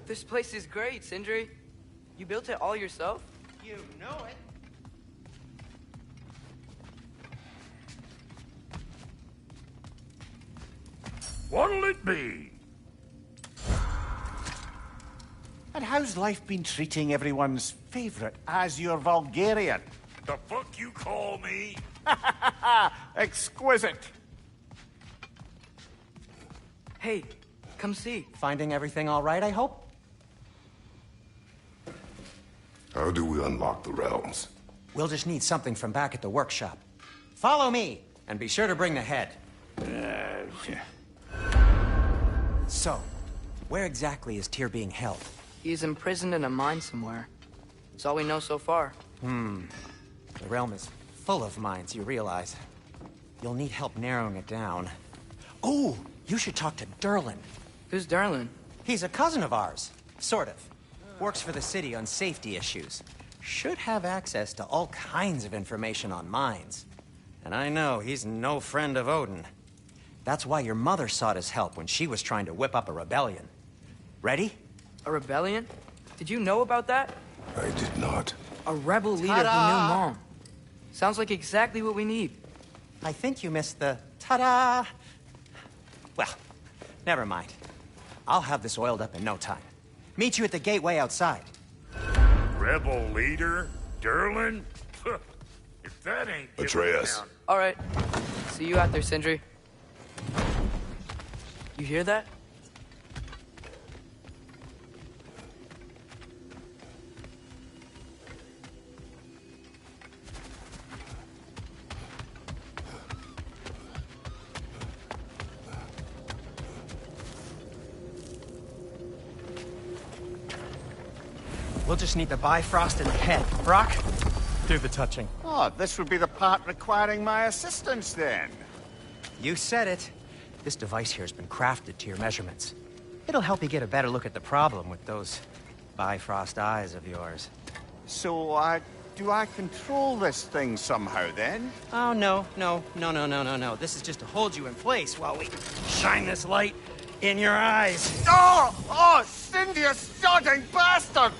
This place is great, Sindri. You built it all yourself? You know it. What'll it be? And how's life been treating everyone's favorite Azure Vulgarian? The fuck you call me? Exquisite. Hey, come see. Finding everything all right, I hope? How do we unlock the realms? We'll just need something from back at the workshop. Follow me, and be sure to bring the head. So, where exactly is Tyr being held? He's imprisoned in a mine somewhere. That's all we know so far. The realm is full of mines, you realize. You'll need help narrowing it down. Oh, you should talk to Durlin. Who's Darlin? He's a cousin of ours. Sort of. Works for the city on safety issues. Should have access to all kinds of information on mines. And I know he's no friend of Odin. That's why your mother sought his help when she was trying to whip up a rebellion. Ready? A rebellion? Did you know about that? I did not. A rebel leader who knew Mom. Sounds like exactly what we need. I think you missed the ta-da. Well, never mind. I'll have this oiled up in no time. Meet you at the gateway outside. Rebel leader? Derlin? If that ain't... Atreus. All right. See you out there, Sindri. You hear that? We'll just need the Bifrost in the head. Brock, do the touching. Oh, this would be the part requiring my assistance then. You said it. This device here has been crafted to your measurements. It'll help you get a better look at the problem with those Bifrost eyes of yours. So, do I control this thing somehow then? Oh, no. This is just to hold you in place while we shine this light in your eyes. Oh, Cindy, you sodding bastard!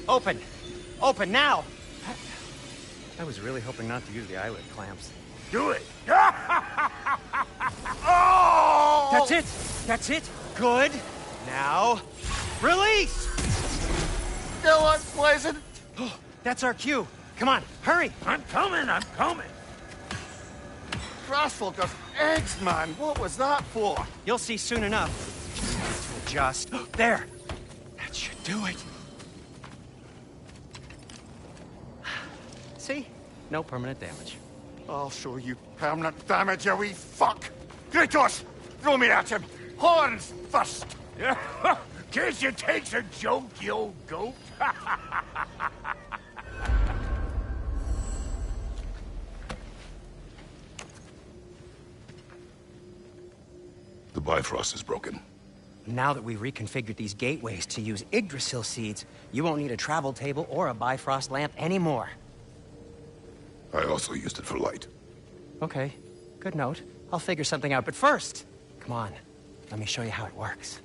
Open! Open now! I was really hoping not to use the eyelid clamps. Do it! Oh! That's it! That's it! Good! Now, release! Still unpleasant. Oh, that's our cue. Come on, hurry! I'm coming! Crossfolkers, eggs, man. What was that for? You'll see soon enough. Just there. That should do it. See? No permanent damage. I'll show you permanent damage, you wee fuck. Kratos, throw me at him. Horns first. Guess you takes a joke, you old goat. The Bifrost is broken. Now that we've reconfigured these gateways to use Yggdrasil seeds, you won't need a travel table or a Bifrost lamp anymore. I also used it for light. Okay, good note. I'll figure something out, but first, come on, let me show you how it works.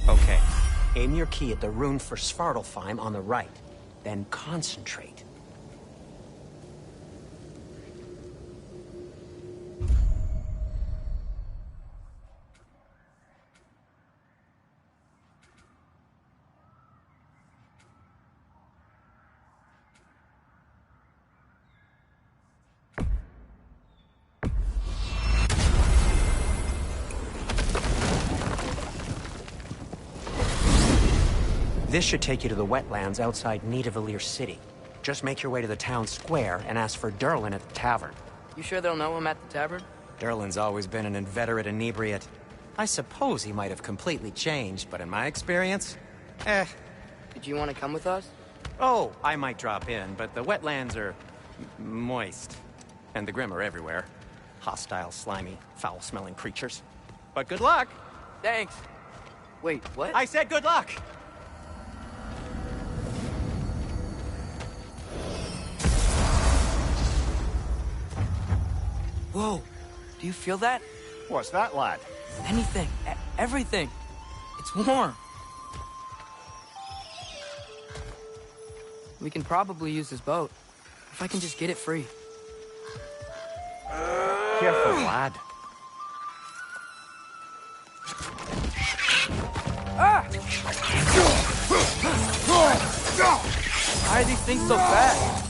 Okay, aim your key at the rune for Svartalfheim on the right, then concentrate. This should take you to the wetlands outside Nidavellir City. Just make your way to the town square and ask for Durlin at the tavern. You sure they'll know him at the tavern? Durlin's always been an inveterate inebriate. I suppose he might have completely changed, but in my experience, Did you want to come with us? Oh, I might drop in, but the wetlands are moist. And the Grim are everywhere. Hostile, slimy, foul-smelling creatures. But good luck. Thanks. Wait, what? I said good luck. Whoa, do you feel that? What's that, lad? Anything, everything. It's warm. We can probably use this boat. If I can just get it free. Careful, lad. Ah! Why are these things so fast?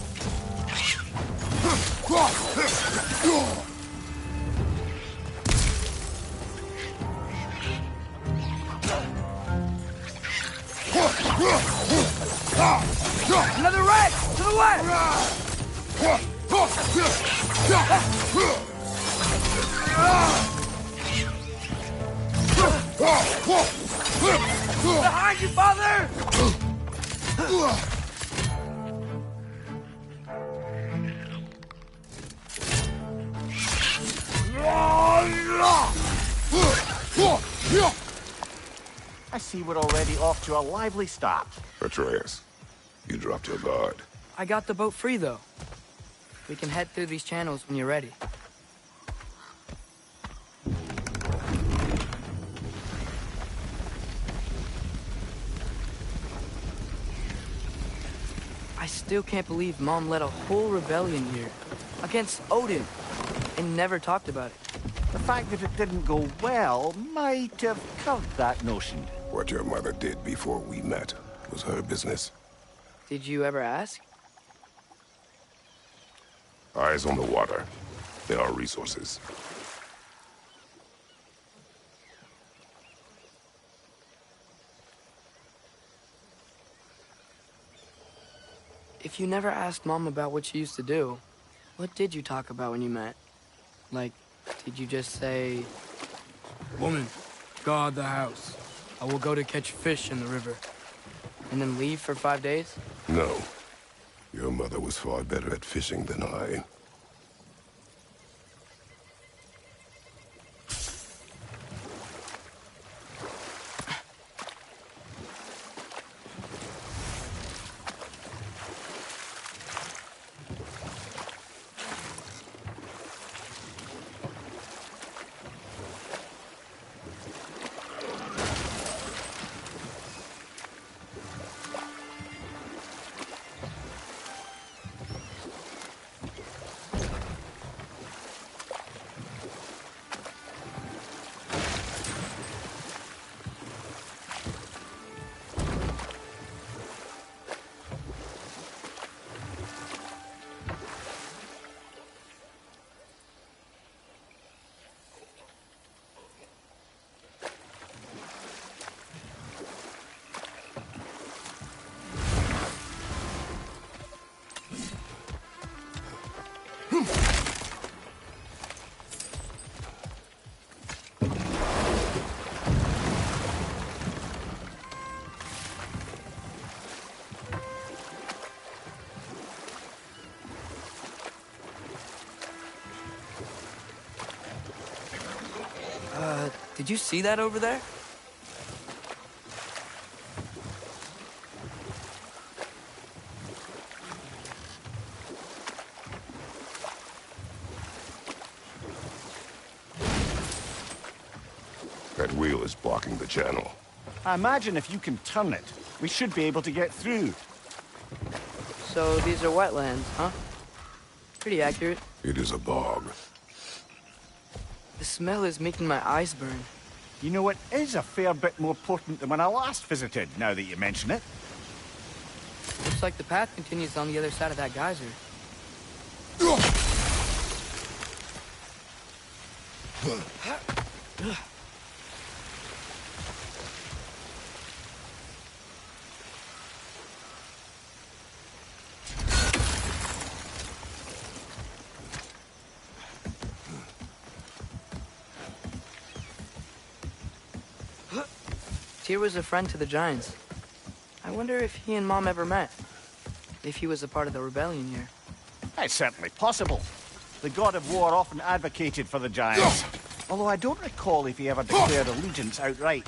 Another wreck! To the left! Behind you, father! I see we're already off to a lively start. Atreus, you dropped your guard. I got the boat free, though. We can head through these channels when you're ready. I still can't believe Mom led a whole rebellion here against Odin and never talked about it. The fact that it didn't go well might have curved that notion. What your mother did before we met was her business. Did you ever ask? Eyes on the water. There are resources. If you never asked Mom about what she used to do, what did you talk about when you met? Like, did you just say, "Woman, guard the house. I will go to catch fish in the river," and then leave for 5 days? No. Your mother was far better at fishing than I. Did you see that over there? That wheel is blocking the channel. I imagine if you can turn it, we should be able to get through. So these are wetlands, huh? Pretty accurate. It is a bog. The smell is making my eyes burn. You know, it is a fair bit more potent than when I last visited, now that you mention it. Looks like the path continues on the other side of that geyser. Tyr was a friend to the Giants. I wonder if he and Mom ever met. If he was a part of the rebellion here. It's certainly possible. The god of war often advocated for the Giants. Although I don't recall if he ever declared allegiance outright.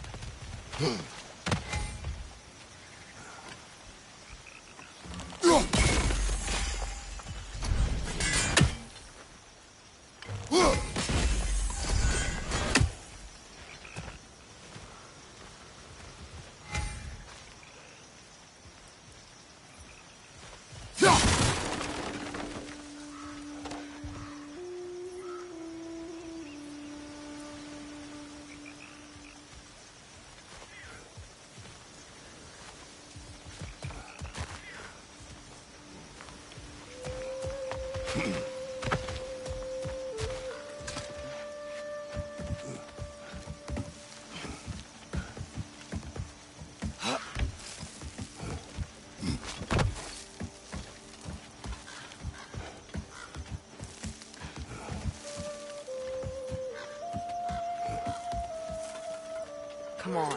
Come on.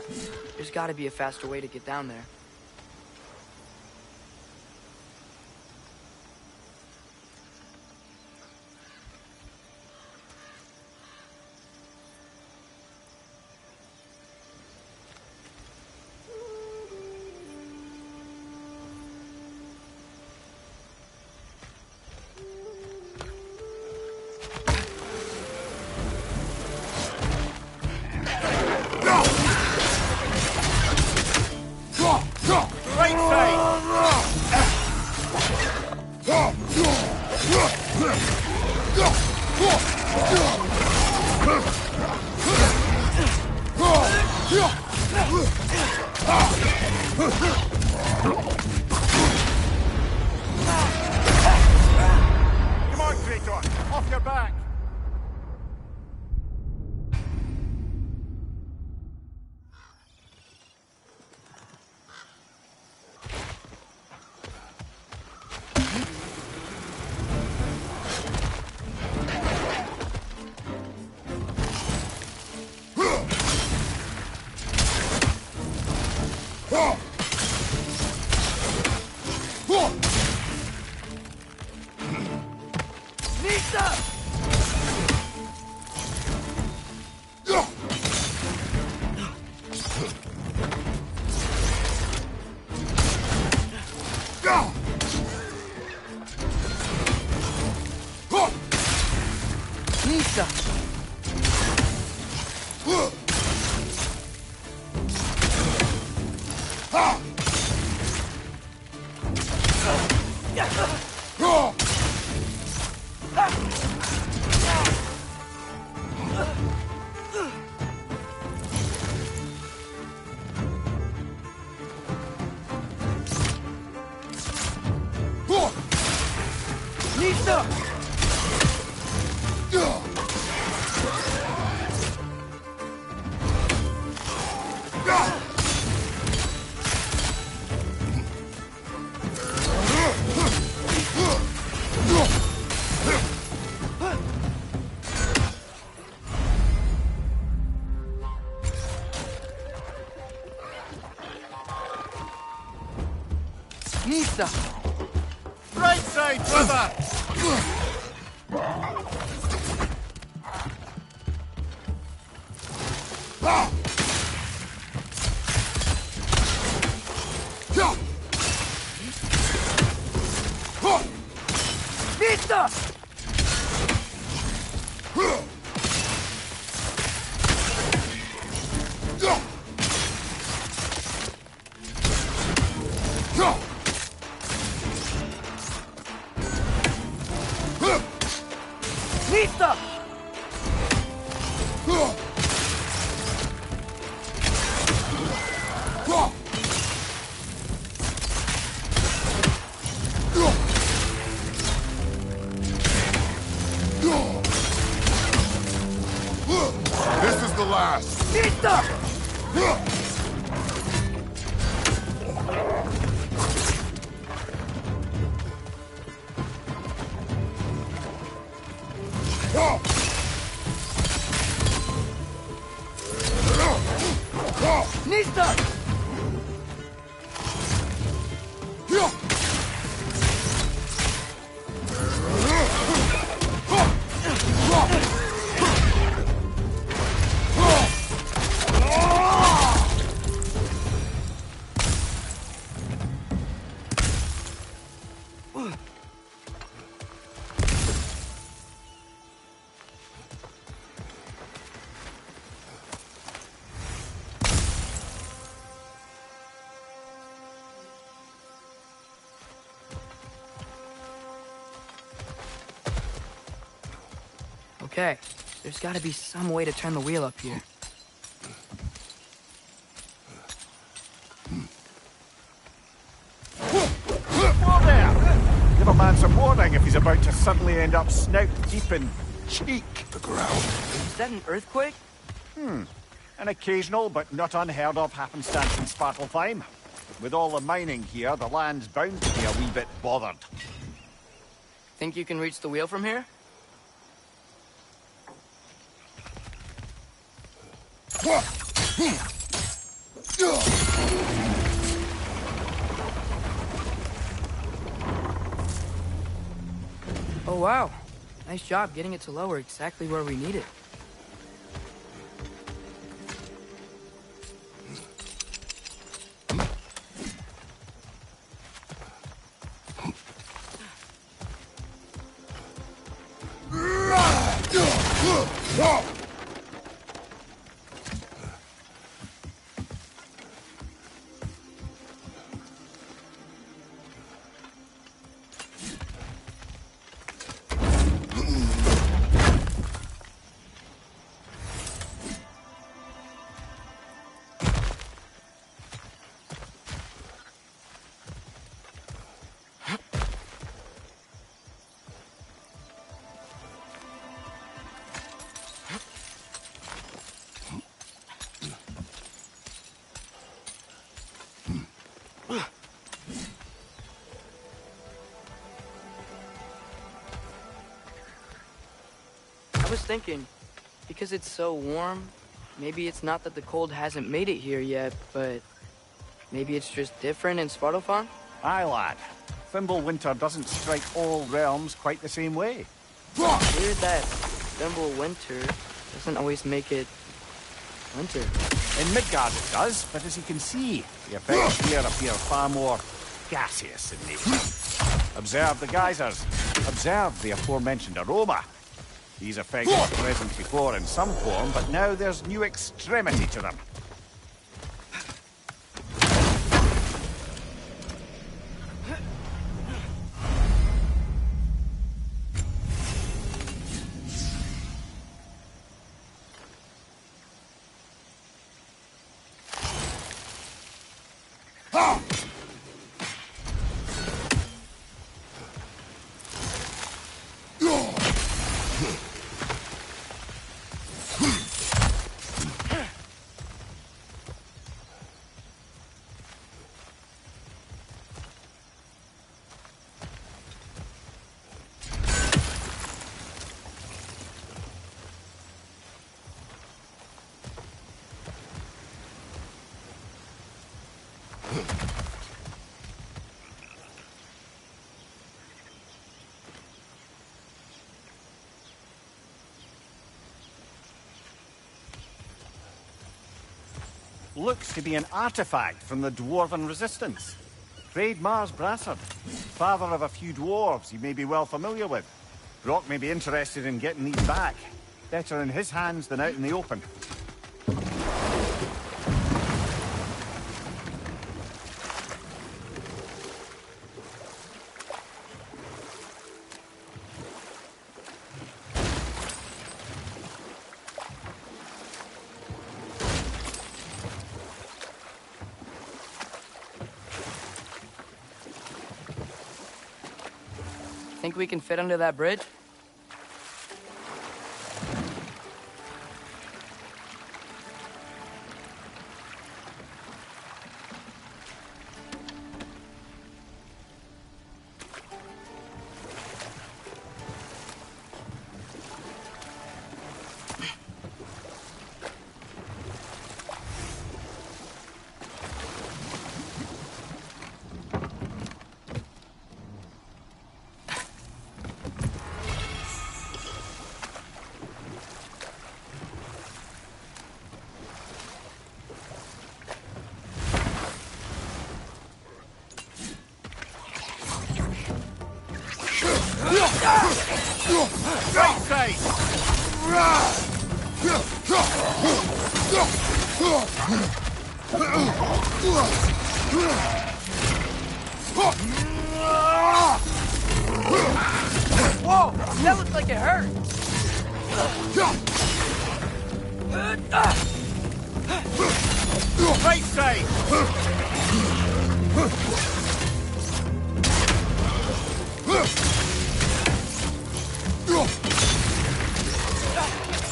There's gotta be a faster way to get down there. Come on, Kratos! Off your back! Nista! Right side, brother! Nista! Nista! This is the last. Nista! Nista! Okay, there's gotta be some way to turn the wheel up here. Whoa there! Give a man some warning if he's about to suddenly end up snout deep in cheek. The ground. Is that an earthquake? An occasional but not unheard of happenstance in Svartalfheim. With all the mining here, the land's bound to be a wee bit bothered. Think you can reach the wheel from here? Oh wow, nice job getting it to lower exactly where we need it. I was thinking, because it's so warm, maybe it's not that the cold hasn't made it here yet, but maybe it's just different in Svartalfheim? Aye, lad. Thimble winter doesn't strike all realms quite the same way. Weird that Thimble winter doesn't always make it winter. In Midgard it does, but as you can see, the effects here appear far more gaseous in nature. Observe the geysers. Observe the aforementioned aroma. These effects were present before in some form, but now there's new extremity to them. Looks to be an artifact from the Dwarven Resistance. Trade Mars Brassard, father of a few dwarves you may be well familiar with. Brock may be interested in getting these back. Better in his hands than out in the open. Think we can fit under that bridge? Right side! Whoa! That looks like it hurt! Right side!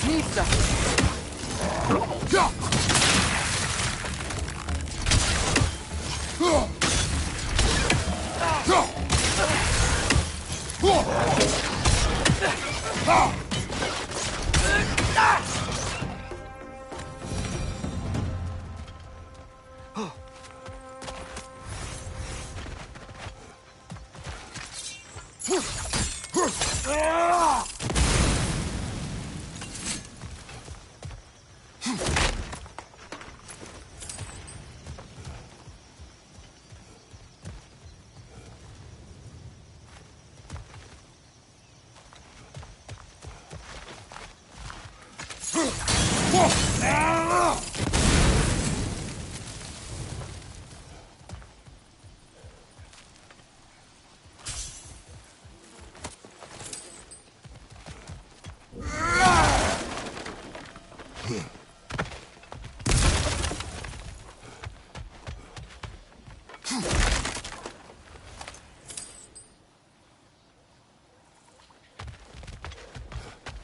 Nista!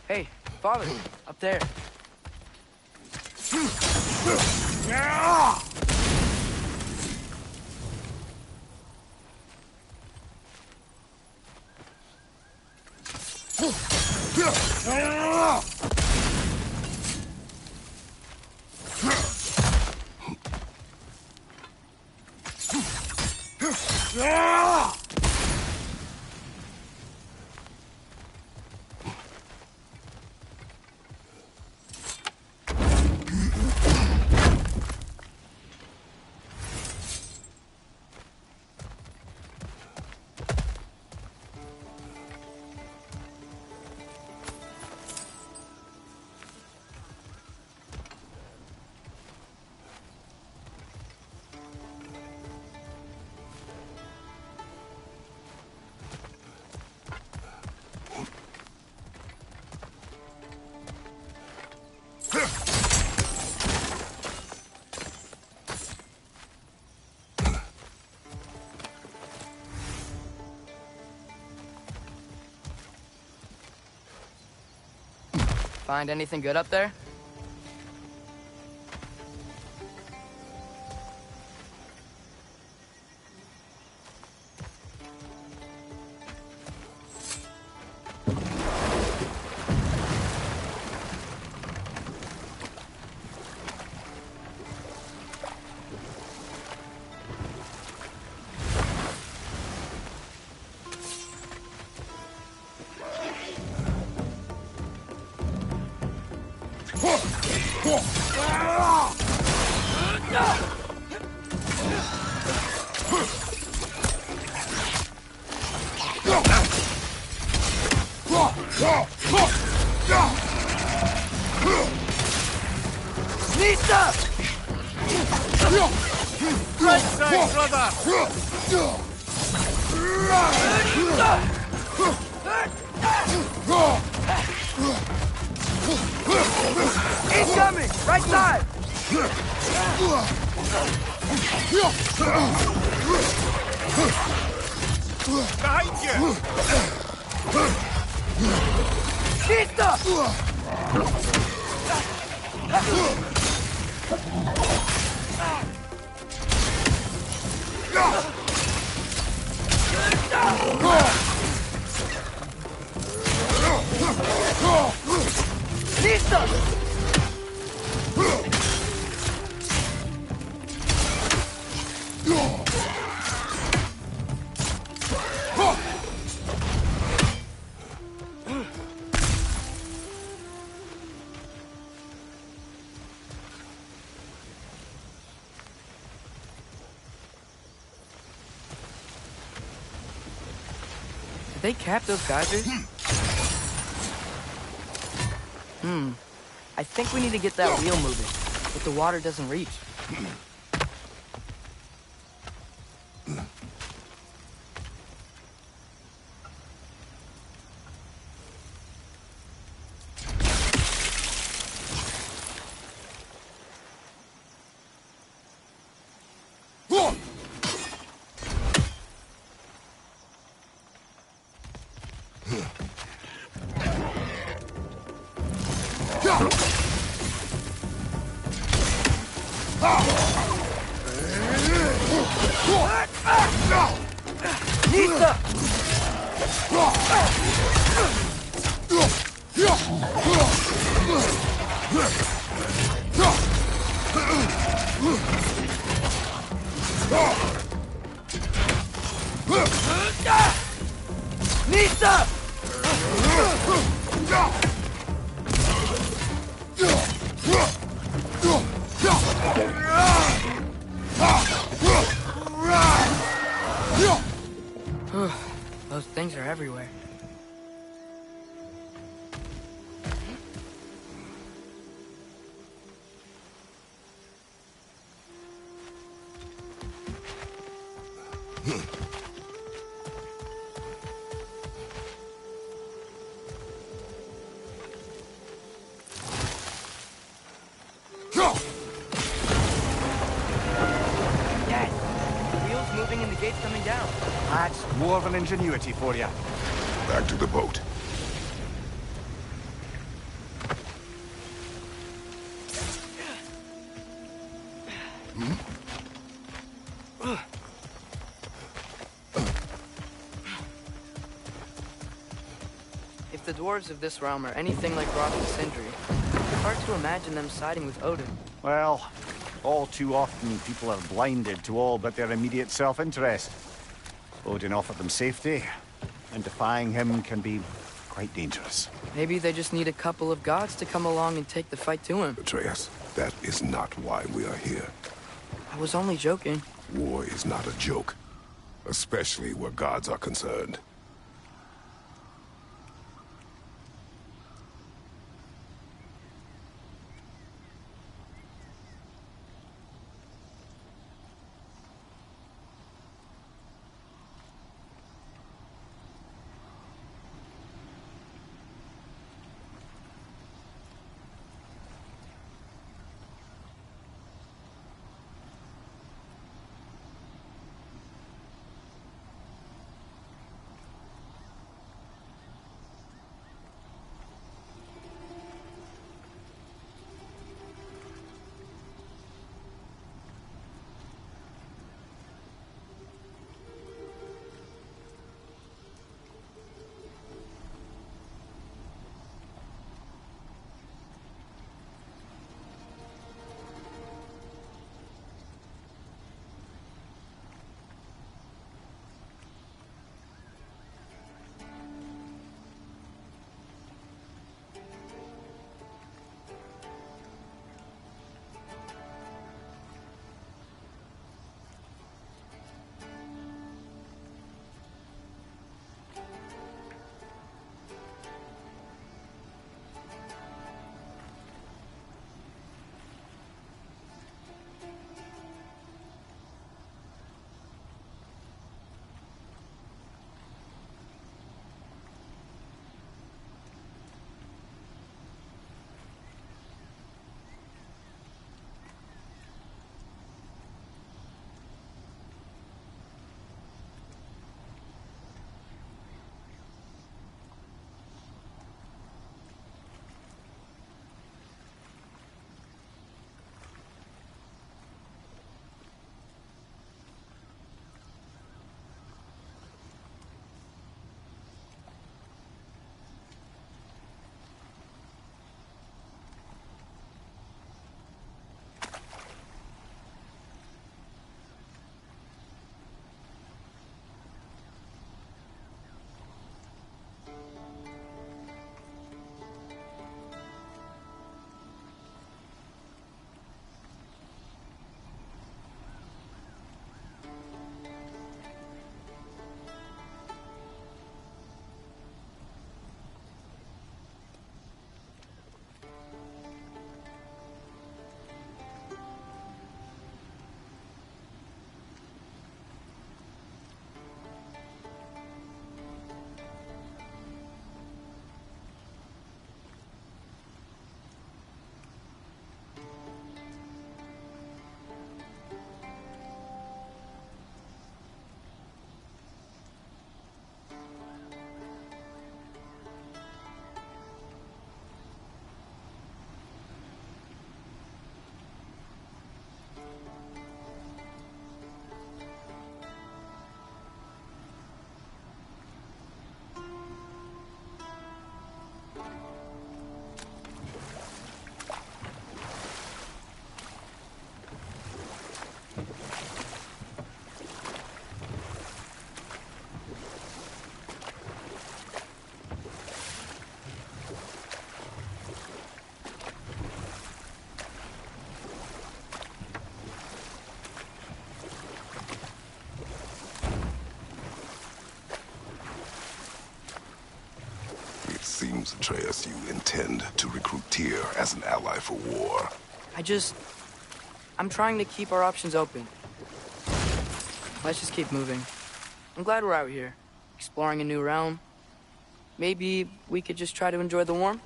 Hey, father, up there. Find anything good up there? Right side, brother! Incoming! Right side! Behind you! Nista! Nista! Did they cap those geysers? I think we need to get that wheel moving, but the water doesn't reach. Nista! Nista! Those things are everywhere. Dad, the wheels moving and the gates coming down. That's dwarven ingenuity for you. Back to the boat. If the dwarves of this realm are anything like Roth's Sindri, it's hard to imagine them siding with Odin. Well, all too often people are blinded to all but their immediate self-interest. Odin offered them safety, and defying him can be quite dangerous. Maybe they just need a couple of gods to come along and take the fight to him. Atreus, that is not why we are here. I was only joking. War is not a joke, especially where gods are concerned. seems, Atreus, you intend to recruit Tyr as an ally for war. I'm trying to keep our options open. Let's just keep moving. I'm glad we're out here, exploring a new realm. Maybe we could just try to enjoy the warmth?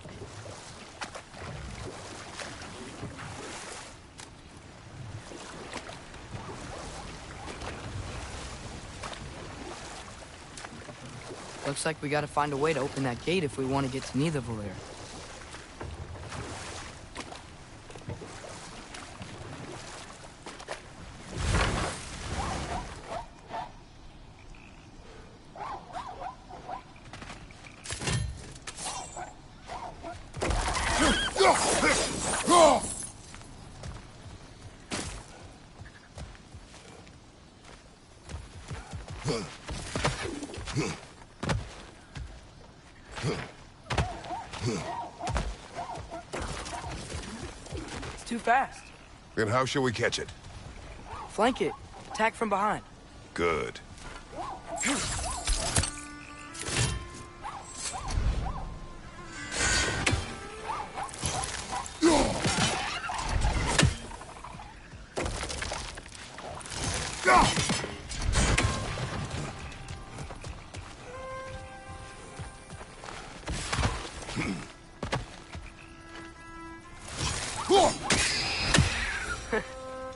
Looks like we gotta find a way to open that gate if we want to get to Nidavellir. It's too fast. Then how shall we catch it? Flank it. Attack from behind. Good.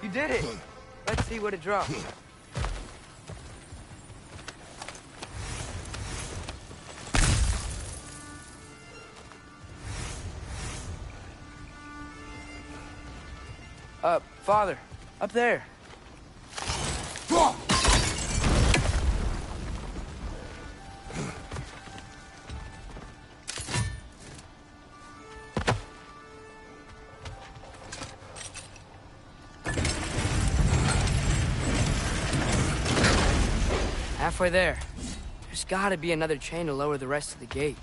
You did it. Let's see what it drops. Father, up there. Halfway there. There's gotta be another chain to lower the rest of the gate.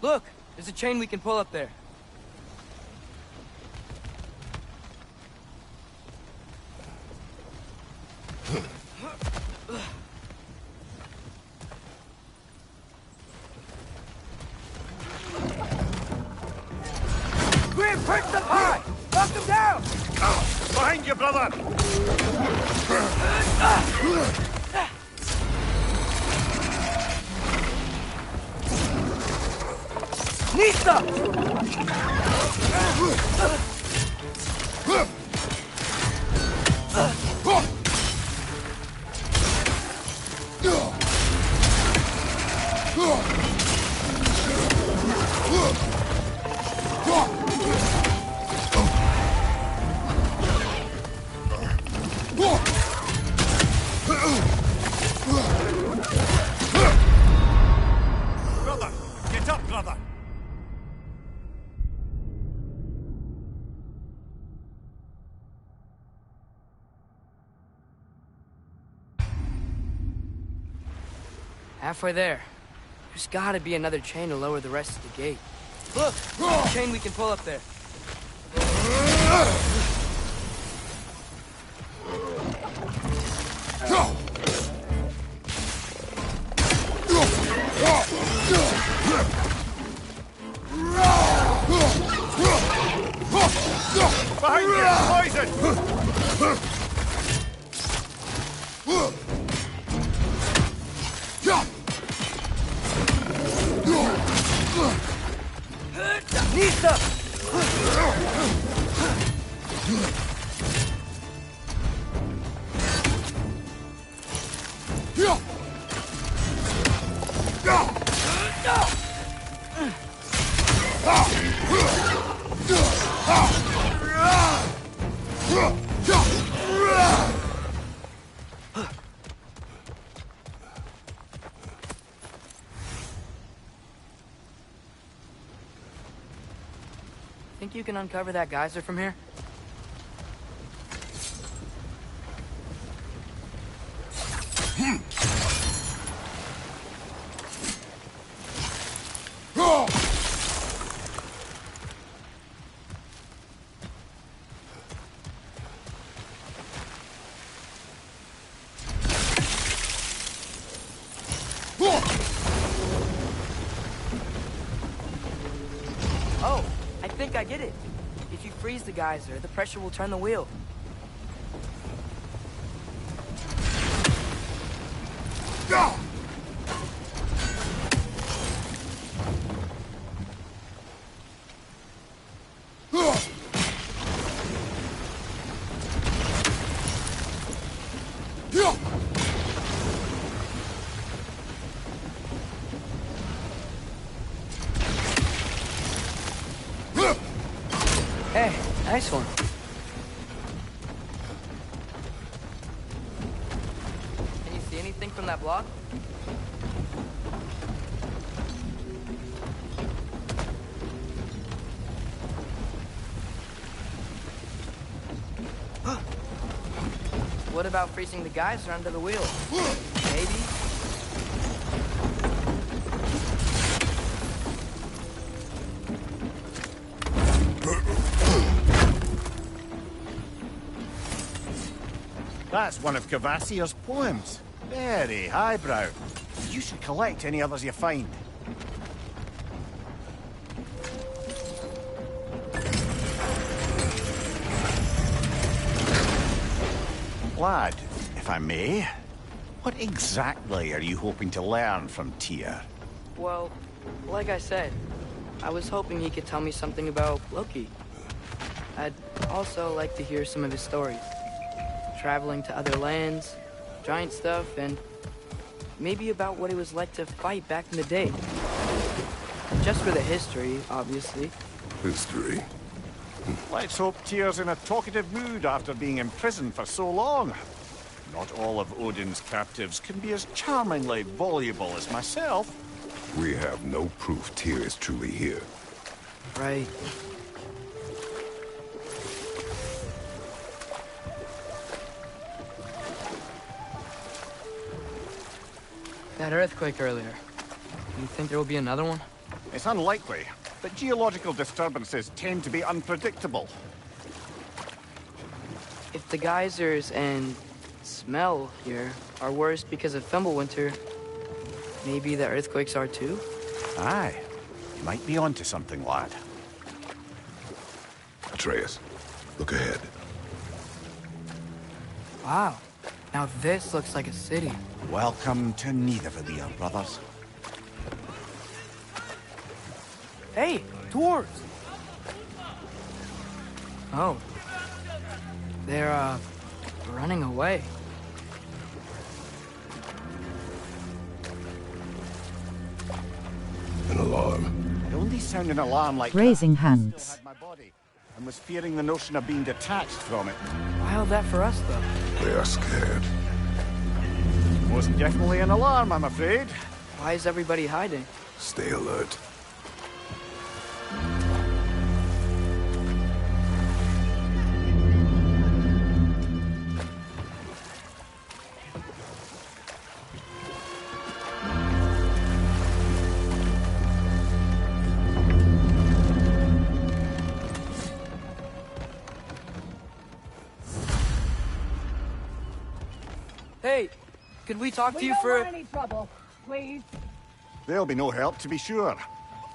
Look! There's a chain we can pull up there. Grim, perch them high! Knock them down! Behind you, brother! Nista! Brother! Get up, brother! Halfway there. There's gotta be another chain to lower the rest of the gate. Look! There's a chain we can pull up there. Behind you! Poison! Nista! Think you can uncover that geyser from here? I get it. If you freeze the geyser, the pressure will turn the wheel. Hey, nice one. Can you see anything from that block? What about freezing the geyser under the wheel? Maybe? That's one of Cavassier's poems. Very highbrow. You should collect any others you find. Lad, if I may, what exactly are you hoping to learn from Tyr? Well, like I said, I was hoping he could tell me something about Loki. I'd also like to hear some of his stories. Traveling to other lands, giant stuff, and maybe about what it was like to fight back in the day. Just for the history, obviously. History. Let's hope Tyr's in a talkative mood after being imprisoned for so long. Not all of Odin's captives can be as charmingly voluble as myself. We have no proof Tyr is truly here. Right. That earthquake earlier. Do you think there will be another one? It's unlikely, but geological disturbances tend to be unpredictable. If the geysers and smell here are worse because of Fimbulwinter, maybe the earthquakes are too? Aye. You might be onto something, lad. Atreus, look ahead. Wow. Now this looks like a city. Welcome to Nidavellir, brothers. Hey, dwarves! Oh. They're, running away. An alarm. It only sounded an alarm like Raising that. hands. Still had my body, and was fearing the notion of being detached from it. Wild that for us, though. They are scared. Most definitely an alarm, I'm afraid. Why is everybody hiding? Stay alert. Hey, could we talk to you don't for... want any trouble, please. There'll be no help, to be sure.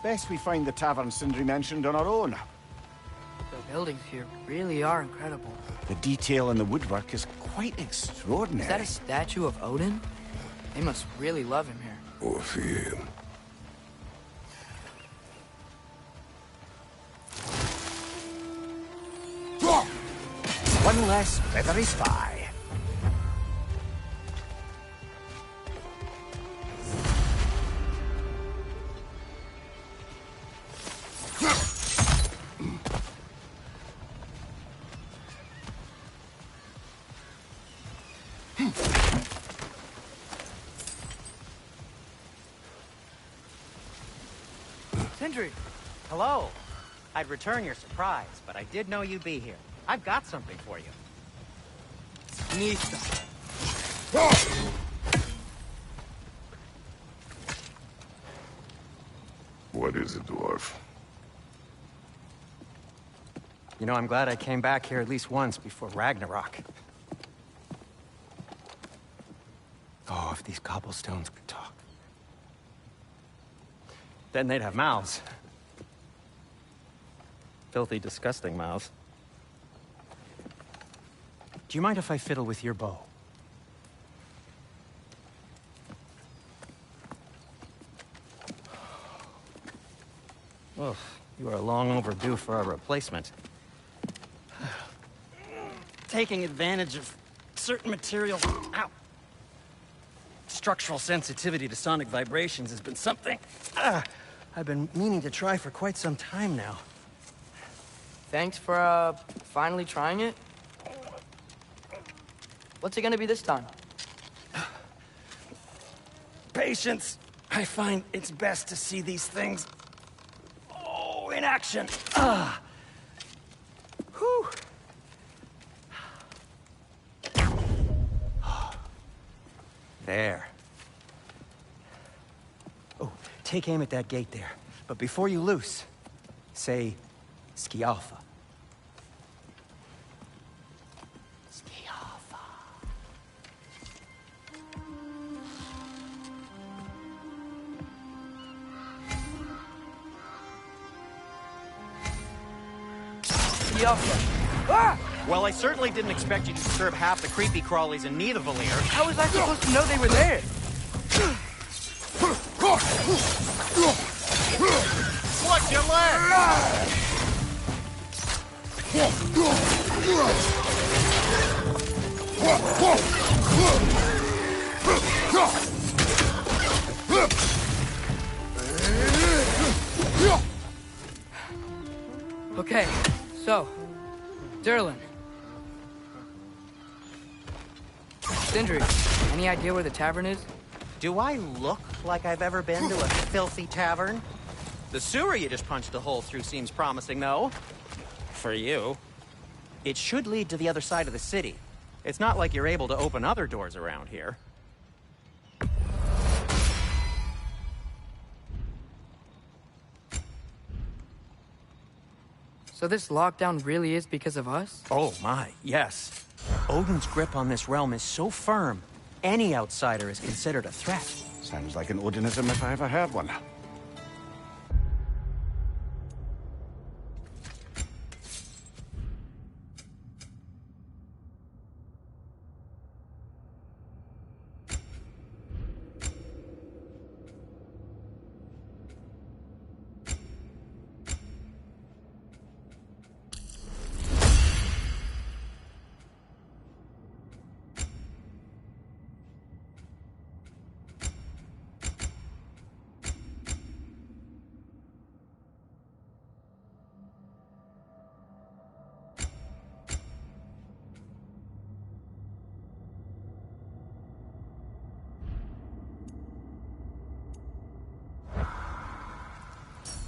Best we find the tavern Sindri mentioned on our own. The buildings here really are incredible. The detail in the woodwork is quite extraordinary. Is that a statue of Odin? They must really love him here. Or fear him. One less feathery spy. Sindri! Hello. I'd return your surprise, but I did know you'd be here. I've got something for you. Nista. What is it, dwarf? You know, I'm glad I came back here at least once before Ragnarok. Oh, if these cobblestones could talk. Then they'd have mouths. filthy, disgusting mouth. Do you mind if I fiddle with your bow? Oh, you are long overdue for a replacement. Taking advantage of certain materials. Ow! Structural sensitivity to sonic vibrations has been something I've been meaning to try for quite some time now. Thanks for, finally trying it. What's it gonna be this time? Patience. I find it's best to see these things, in action. Whew. There. Oh, take aim at that gate there. But before you loose, say, Skialfa. Skialfa. Ah! Well, I certainly didn't expect you to disturb half the creepy crawlies in Nidavellir. How was I supposed to know they were there? Watch your leg! Okay, so, Durlin. Sindri, any idea where the tavern is? Do I look like I've ever been to a filthy tavern? The sewer you just punched a hole through seems promising, though. For you. It should lead to the other side of the city. It's not like you're able to open other doors around here. So this lockdown really is because of us? Oh my, yes. Odin's grip on this realm is so firm, any outsider is considered a threat. Sounds like an Odinism if I ever heard one.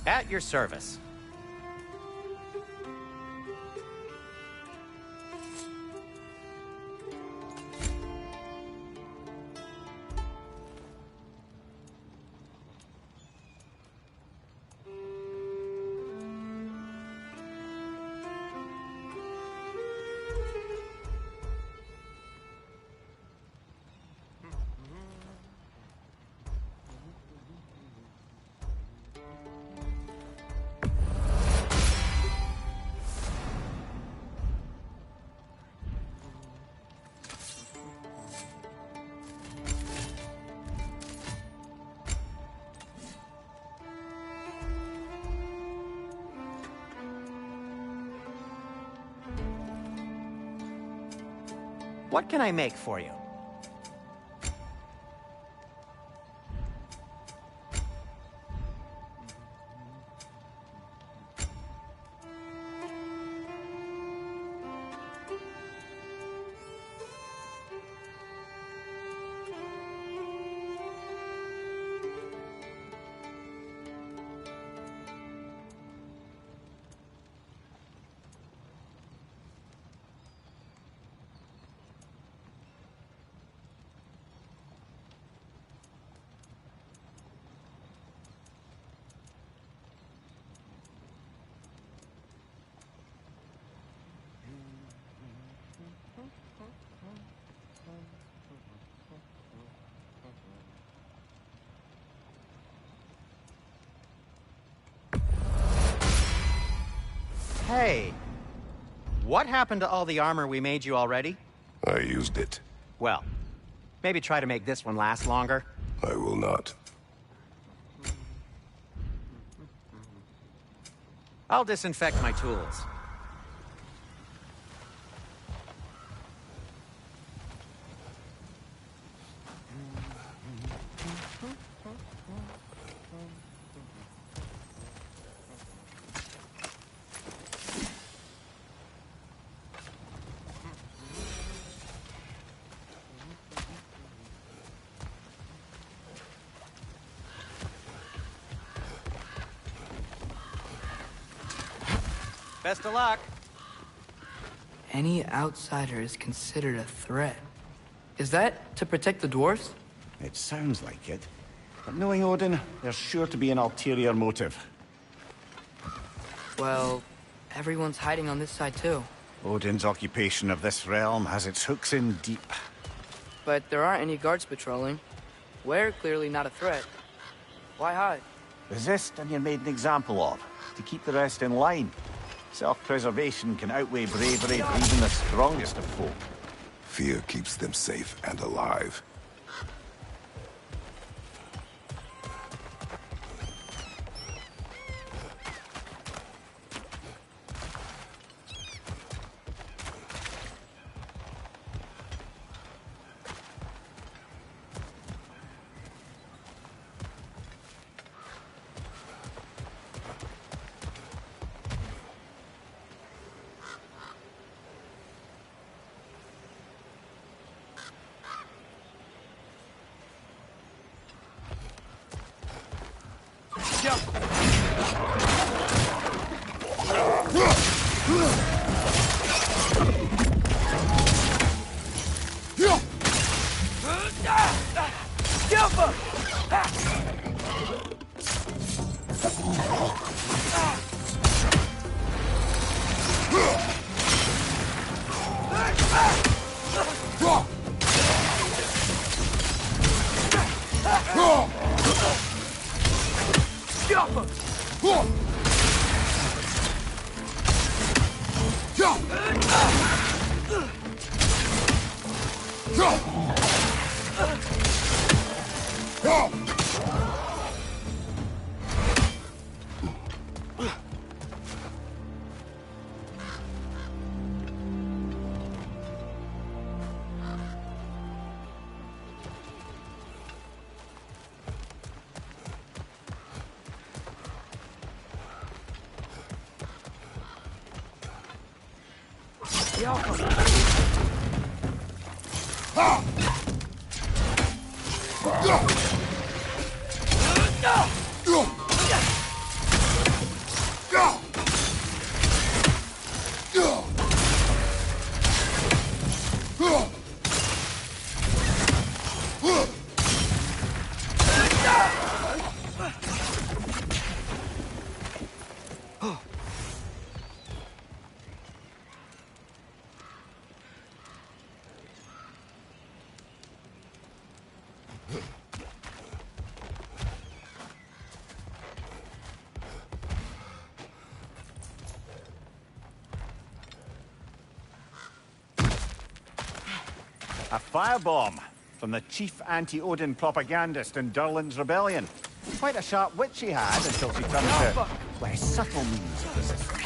At your service. What can I make for you? Hey, what happened to all the armor we made you already? I used it. Well, maybe try to make this one last longer. I will not. I'll disinfect my tools. Best of luck. Any outsider is considered a threat. Is that to protect the dwarves? It sounds like it. But knowing Odin, there's sure to be an ulterior motive. Well, everyone's hiding on this side too. Odin's occupation of this realm has its hooks in deep. But there aren't any guards patrolling. We're clearly not a threat. Why hide? Resist and you're made an example of, to keep the rest in line. Self-preservation can outweigh bravery for even the strongest of folk. Fear keeps them safe and alive. A firebomb from the chief anti-Odin propagandist in Durlin's rebellion. Quite a sharp wit she had until she turned to less subtle means of resistance.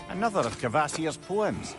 Another of Kvasir's poems.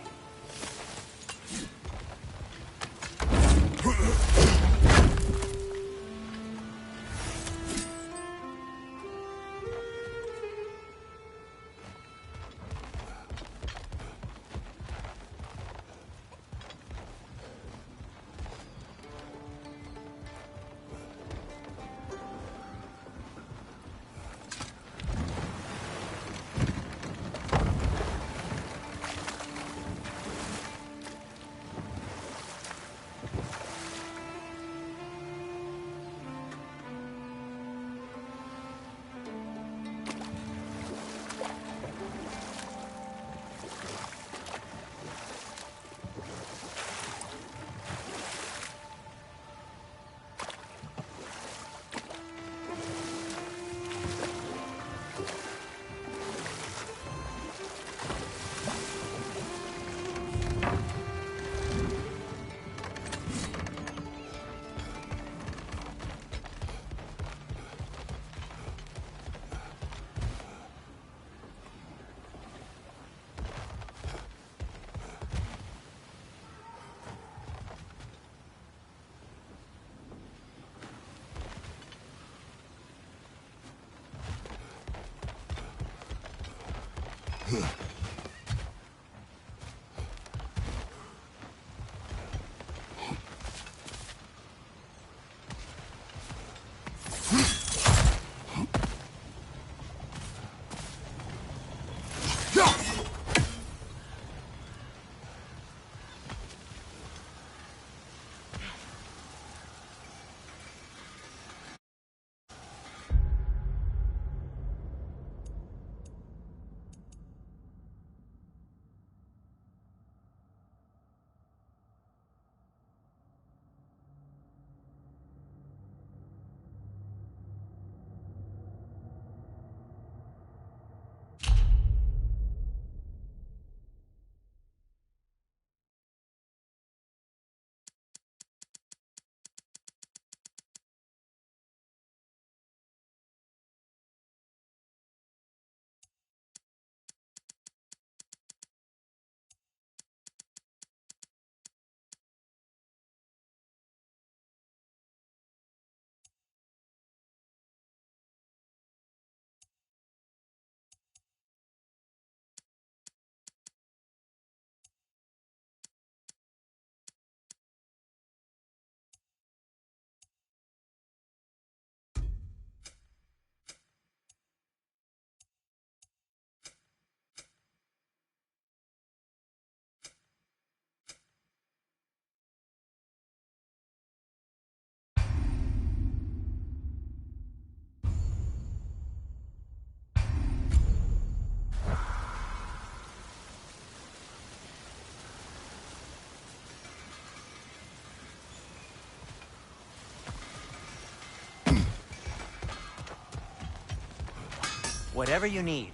Whatever you need.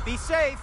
Be safe!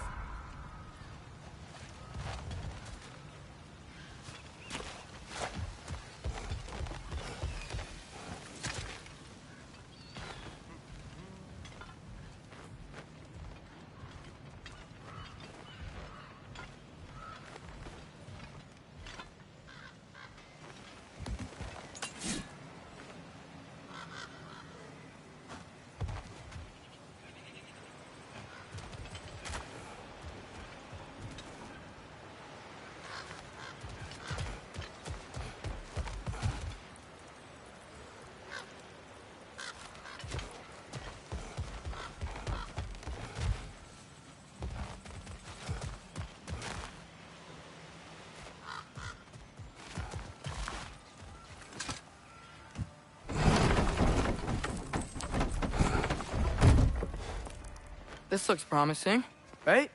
This looks promising, right?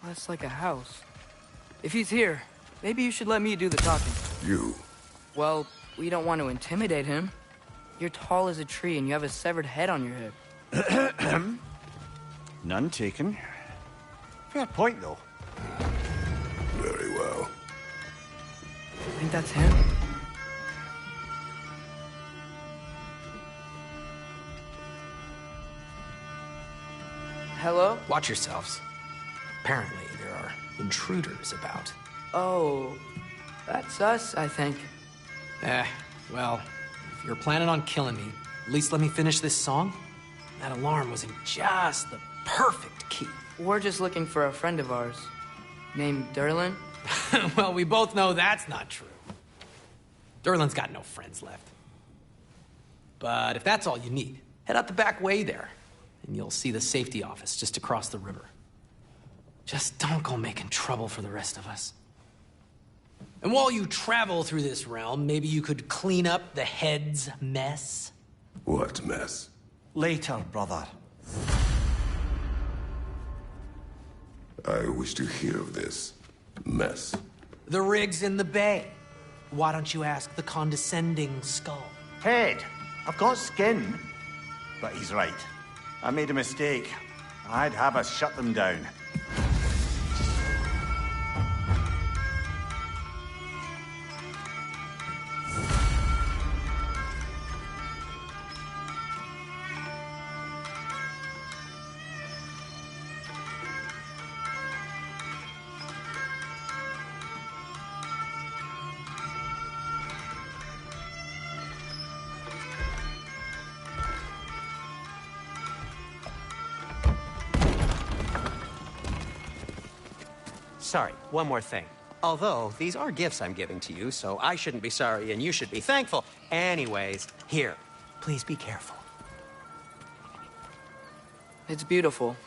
Well, that's like a house. If he's here, maybe you should let me do the talking. You. Well, we don't want to intimidate him. You're tall as a tree and you have a severed head on your head. None taken. Fair point, though. Very well. I think that's him. Hello? Watch yourselves. Apparently, there are intruders about. Oh, that's us, I think. Well, if you're planning on killing me, at least let me finish this song. That alarm was in just the perfect key. We're just looking for a friend of ours, named Durlin. Well, we both know that's not true. Durlin's got no friends left. But if that's all you need, head out the back way there, and you'll see the safety office just across the river. Just don't go making trouble for the rest of us. And while you travel through this realm, maybe you could clean up the head's mess? What mess? Later, brother. I wish to hear of this mess. The rig's in the bay. Why don't you ask the condescending skull? Head, I've got skin. But he's right. I made a mistake. I'd have us shut them down. Sorry, one more thing. Although, these are gifts I'm giving to you, so I shouldn't be sorry and you should be thankful. Anyways, here, please be careful. It's beautiful.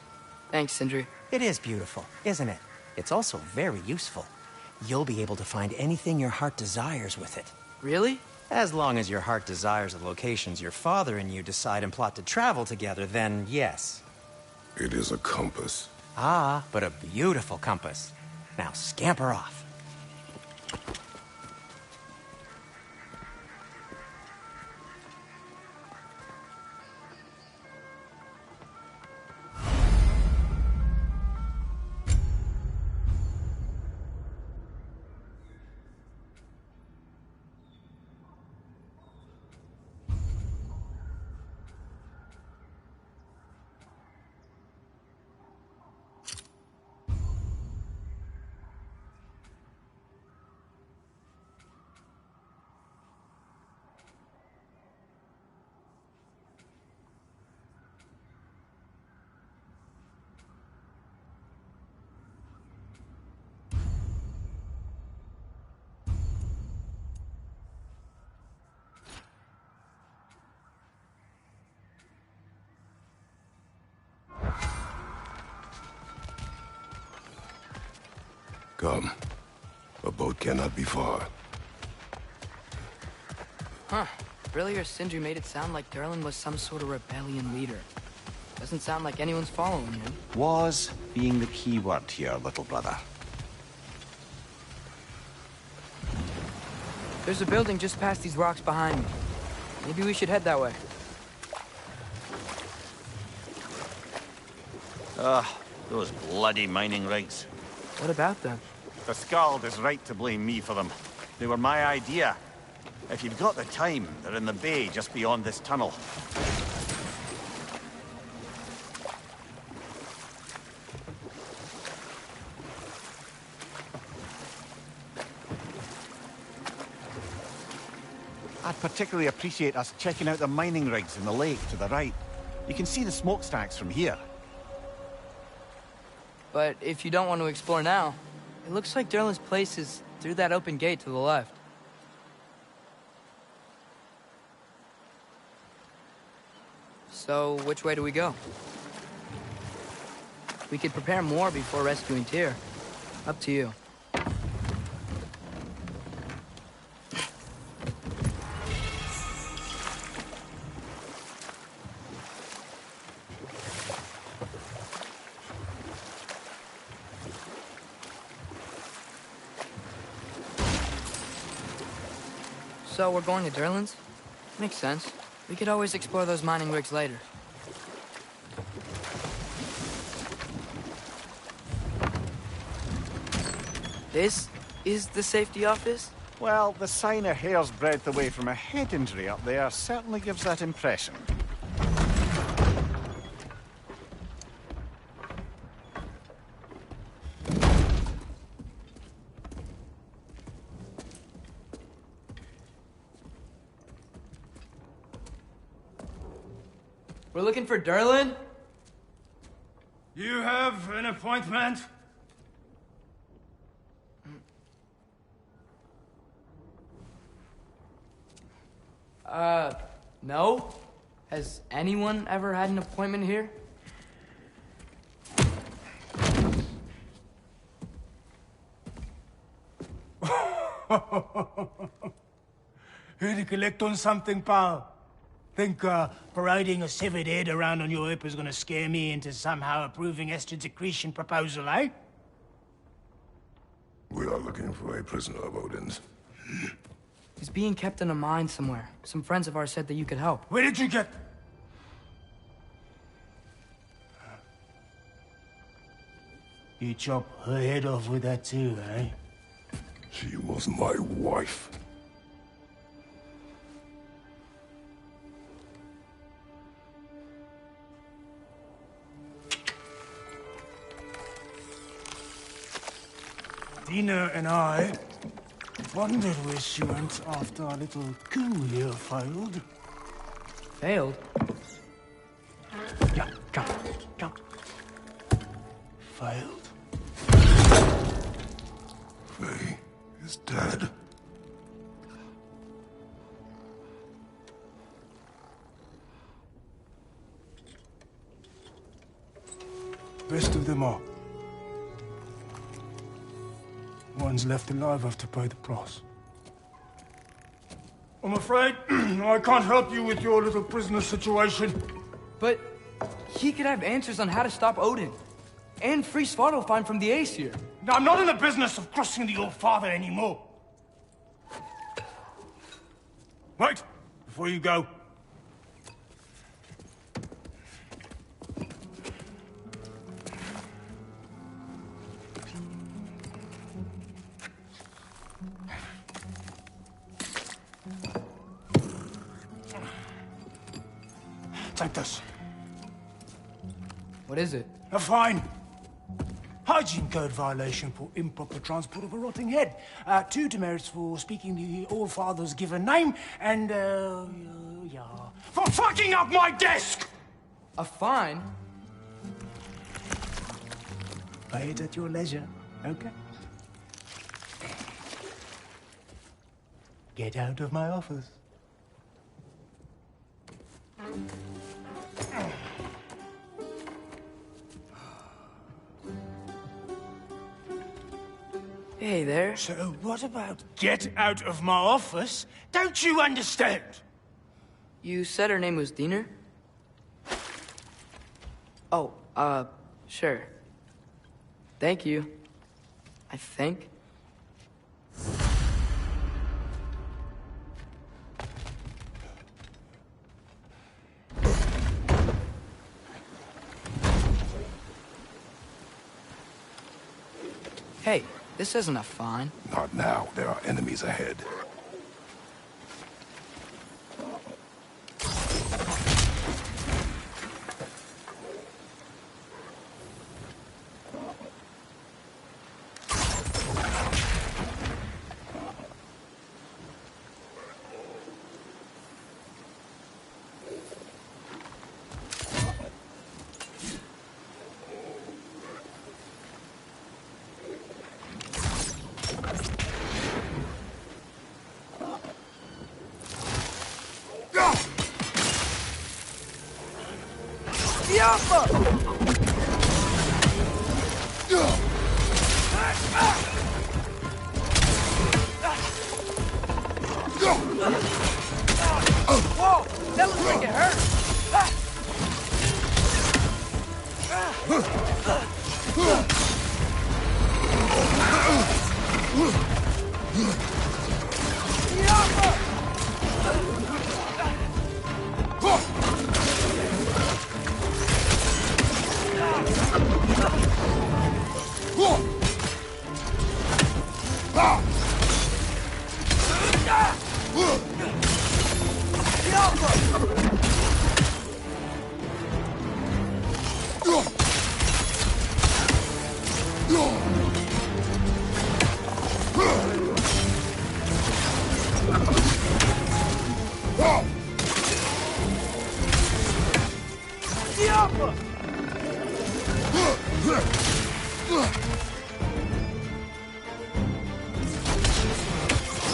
Thanks, Sindri. It is beautiful, isn't it? It's also very useful. You'll be able to find anything your heart desires with it. Really? As long as your heart desires the locations your father and you decide and plot to travel together, then yes. It is a compass. Ah, but a beautiful compass. Now scamper off. Come. A boat cannot be far. Huh. Earlier, Sindri made it sound like Durlin was some sort of rebellion leader. Doesn't sound like anyone's following him. Was being the key word here, little brother. There's a building just past these rocks behind me. Maybe we should head that way. Those bloody mining rigs. What about them? The Skald is right to blame me for them. They were my idea. If you've got the time, they're in the bay just beyond this tunnel. I'd particularly appreciate us checking out the mining rigs in the lake to the right. You can see the smokestacks from here. But if you don't want to explore now, it looks like Derlin's place is through that open gate to the left. So, which way do we go? We could prepare more before rescuing Tyr. Up to you. So we're going to Derlin's? Makes sense. We could always explore those mining rigs later. This is the safety office? Well, the sign a hair's breadth away from a head injury up there certainly gives that impression. We're looking for Derlin? You have an appointment? No? Has anyone ever had an appointment here? Here to collect on something, pal? Think parading a severed head around on your hip is gonna scare me into somehow approving Esther's accretion proposal, eh? We are looking for a prisoner of Odin's. He's being kept in a mine somewhere. Some friends of ours said that you could help. Where did you get... You chop her head off with that too, eh? She was my wife. Dina and I wondered where she went after our little coup here failed. Failed? Yeah, come. Failed. Faye is dead. Rest of them are. Ones left alive have to pay the price. I'm afraid I can't help you with your little prisoner situation. But he could have answers on how to stop Odin. And free Svartalfheim from the Aesir. Now, I'm not in the business of crossing the old father anymore. Wait, before you go. Take this. What is it? A fine. Hygiene code violation for improper transport of a rotting head. 2 demerits for speaking the All-Father's given name, and, yeah... for fucking up my desk! A fine? Pay it at your leisure, okay? Get out of my office. Hey there. So what about get out of my office? Don't you understand? You said her name was Diener? Oh, sure. Thank you. I think. Hey, this isn't a fine. Not now. There are enemies ahead. Whoa! That looks like it hurt!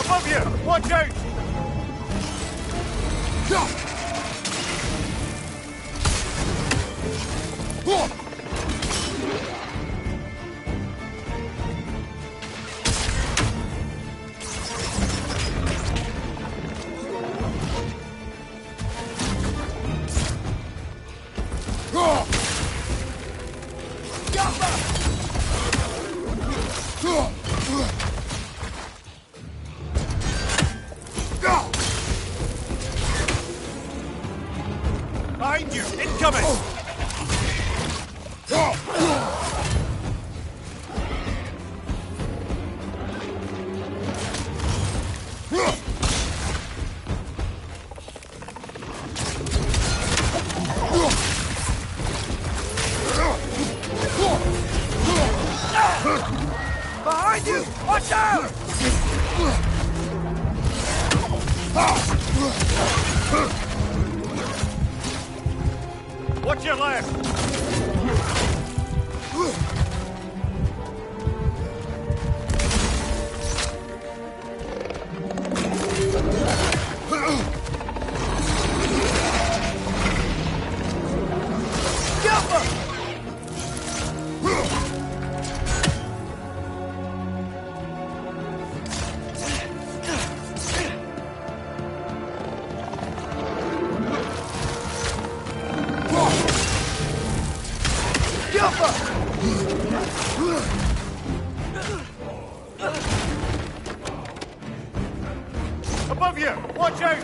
Above you! Watch out! Behind you! Incoming! Behind you! Watch out! Watch your left! Above you! Watch out!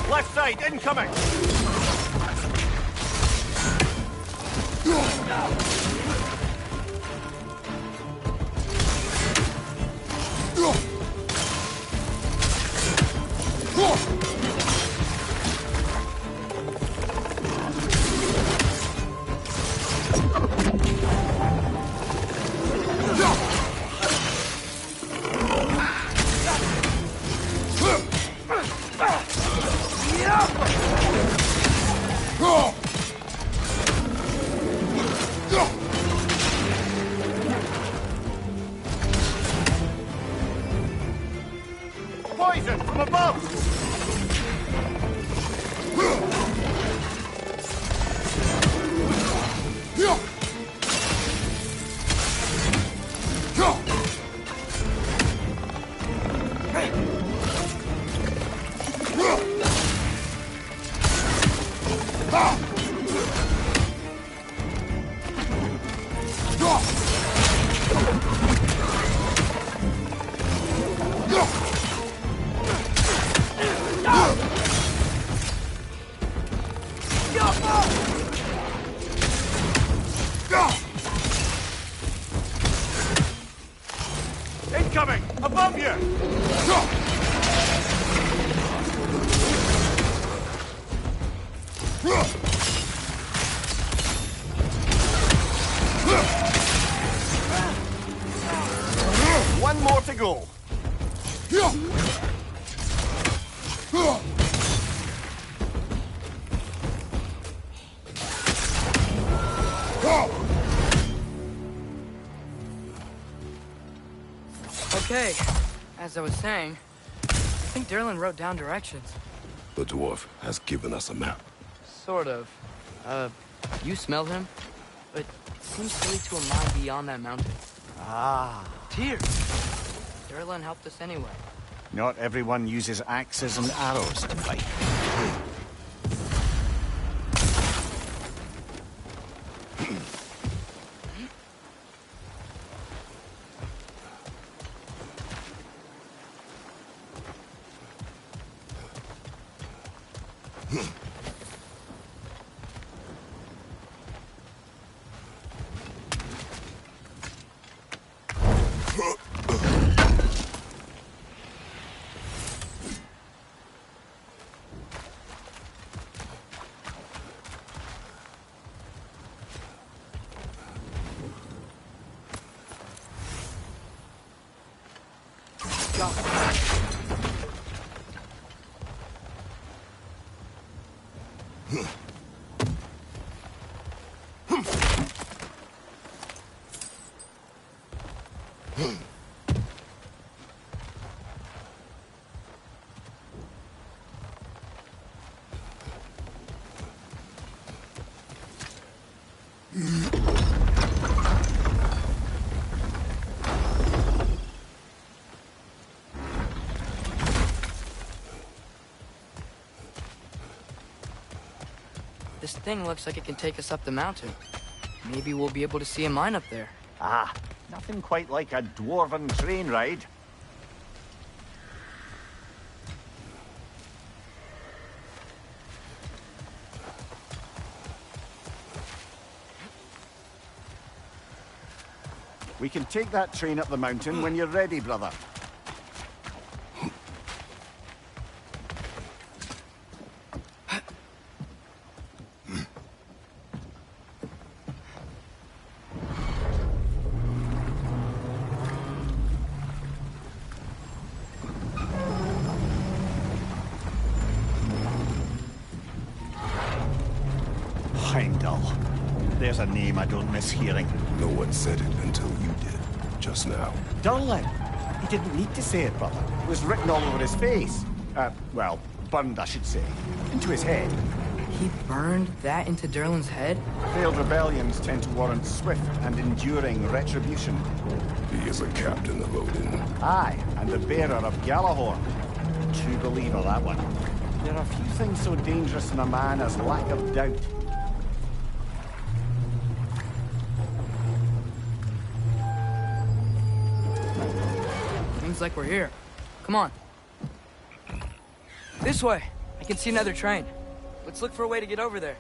Left side, incoming! Poison from above! Okay, as I was saying, I think Derlin wrote down directions. The dwarf has given us a map. Sort of. You smelled him? But it seems to lead to a mine beyond that mountain. Ah. Tears! Derlin helped us anyway. Not everyone uses axes and arrows to fight. This thing looks like it can take us up the mountain. Maybe we'll be able to see a mine up there. Ah, nothing quite like a dwarven train ride. We can take that train up the mountain when you're ready, brother. Heimdall. There's a name I don't miss hearing. No one said it until you did, just now. Durlin. He didn't need to say it, brother. It was written all over his face. Well, burned, I should say. Into his head. He burned that into Derlin's head? Failed rebellions tend to warrant swift and enduring retribution. He is a captain of Odin. Aye, and the bearer of Galahorn. True believer, that one. There are few things so dangerous in a man as lack of doubt. Seems like we're here. Come on. This way. I can see another train. Let's look for a way to get over there.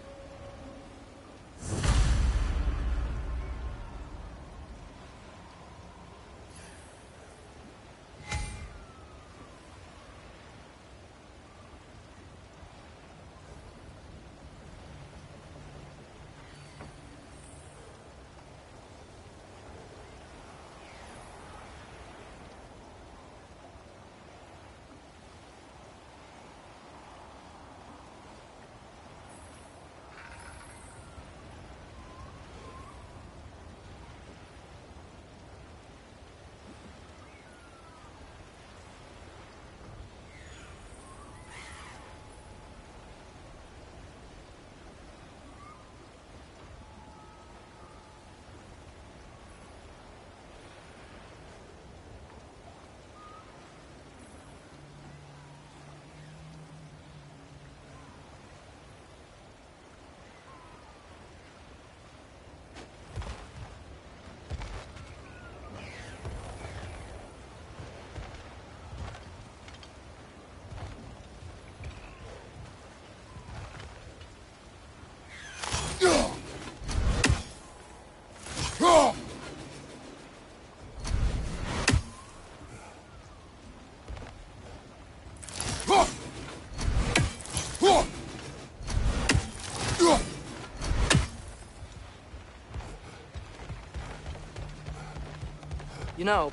You know,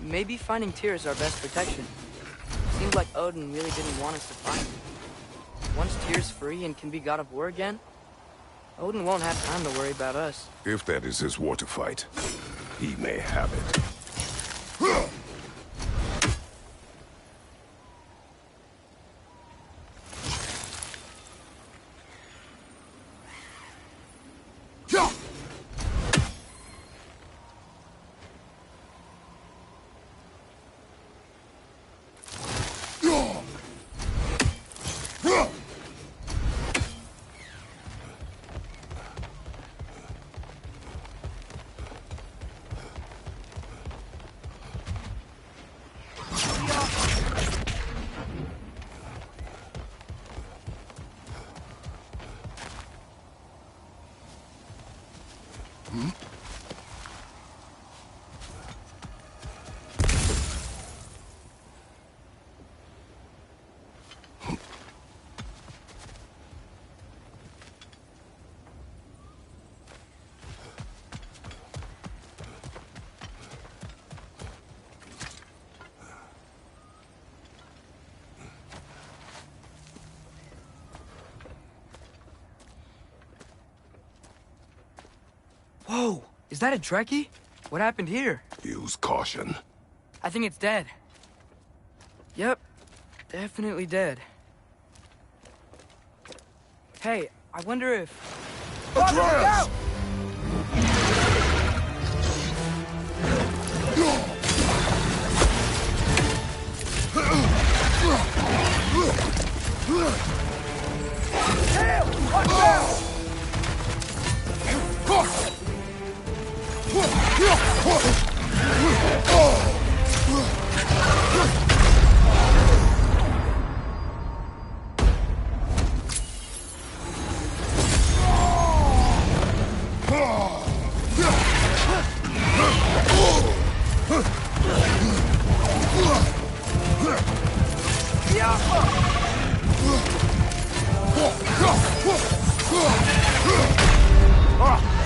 maybe finding Tyr is our best protection. like Odin really didn't want us to find him. Once Tyr's free and can be god of war again, Odin won't have time to worry about us. If that is his war to fight, he may have it. Whoa! Is that a Dreki? What happened here? Use caution. I think it's dead. Yep. Definitely dead. Hey, I wonder if... Atreus! Tail! Watch out!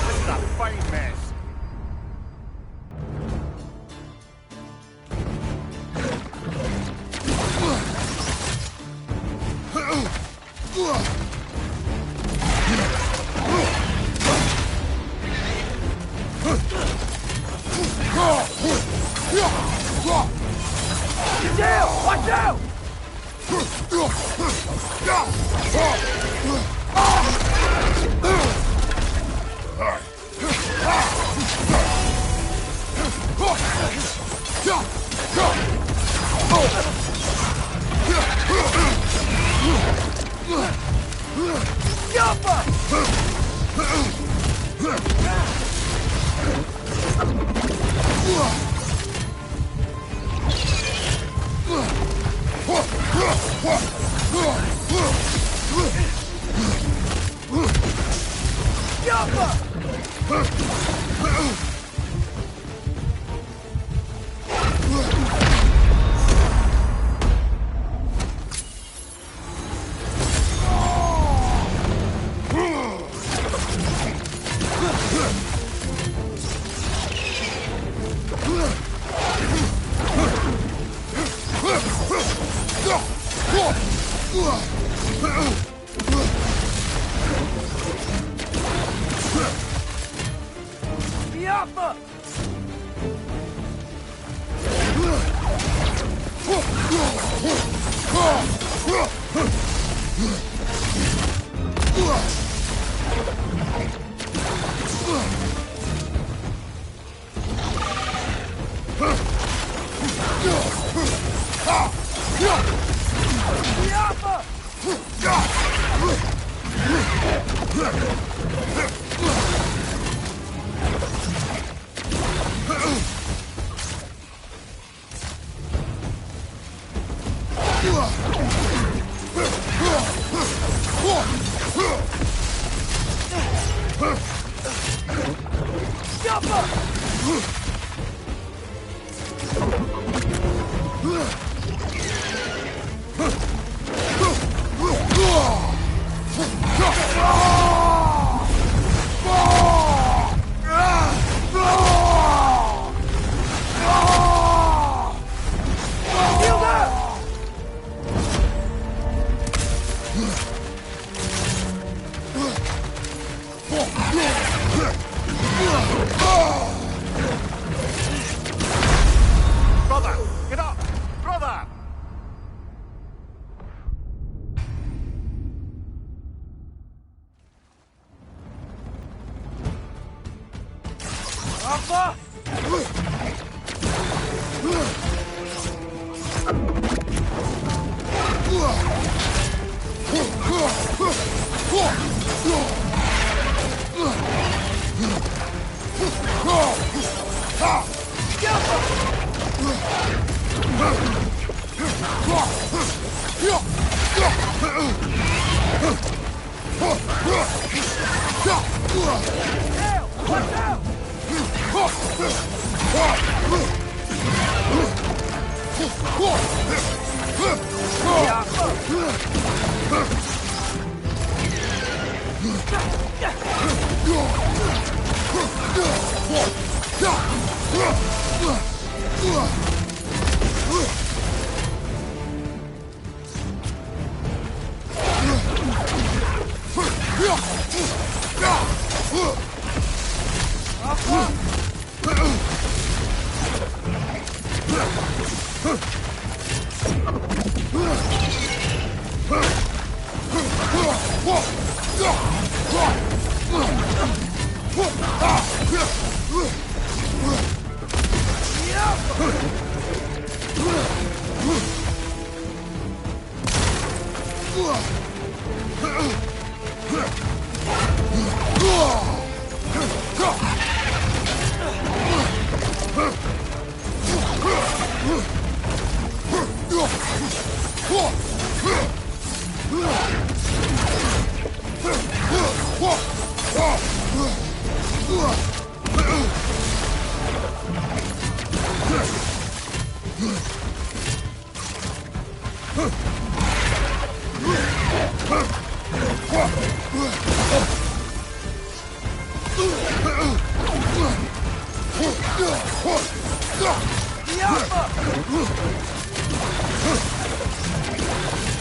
This is a fine mess. Watch out!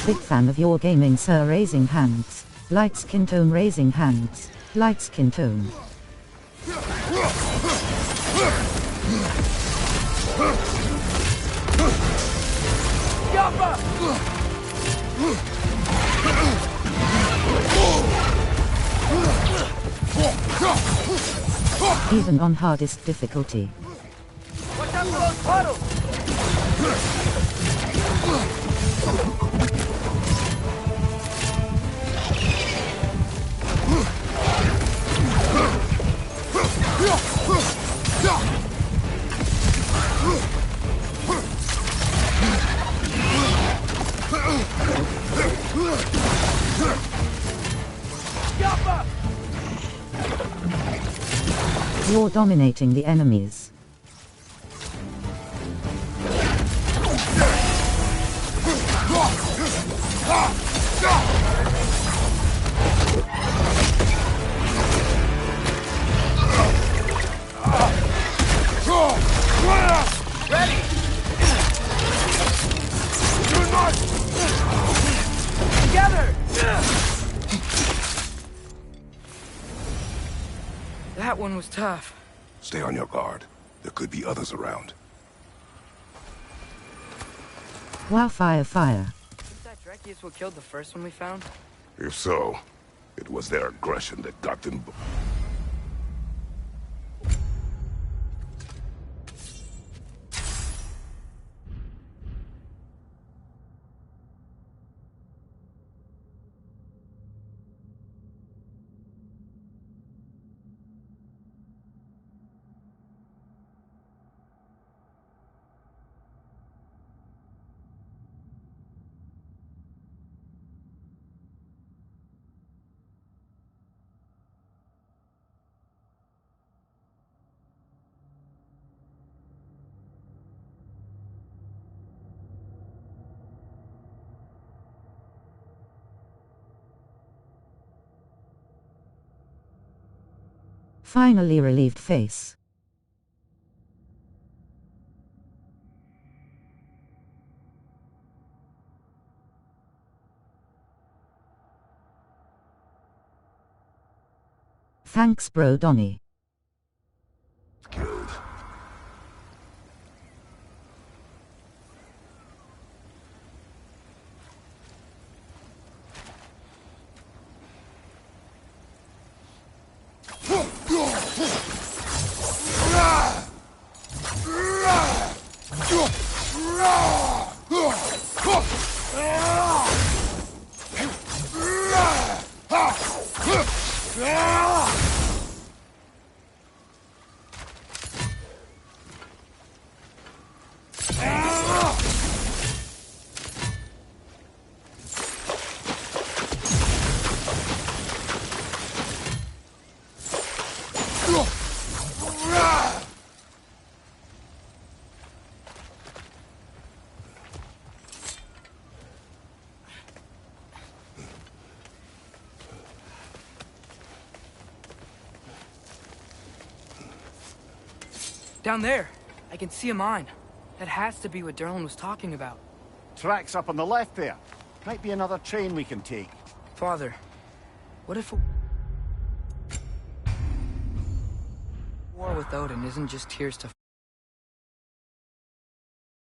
Big fan of your gaming, sir. Raising hands. Light skin tone. Raising hands. Light skin tone. Even on hardest difficulty. Watch out for those puddles! You're dominating the enemies. Ready! Together! That one was tough. Stay on your guard. There could be others around. Wow, fire, fire. Is that Dreki what killed the first one we found? If so, it was their aggression that got them... Finally relieved face. Thanks, bro Donnie. killed. Down there, I can see a mine. That has to be what Derlin was talking about. Tracks up on the left there. Might be another train we can take. Father, what if war with Odin isn't just tears to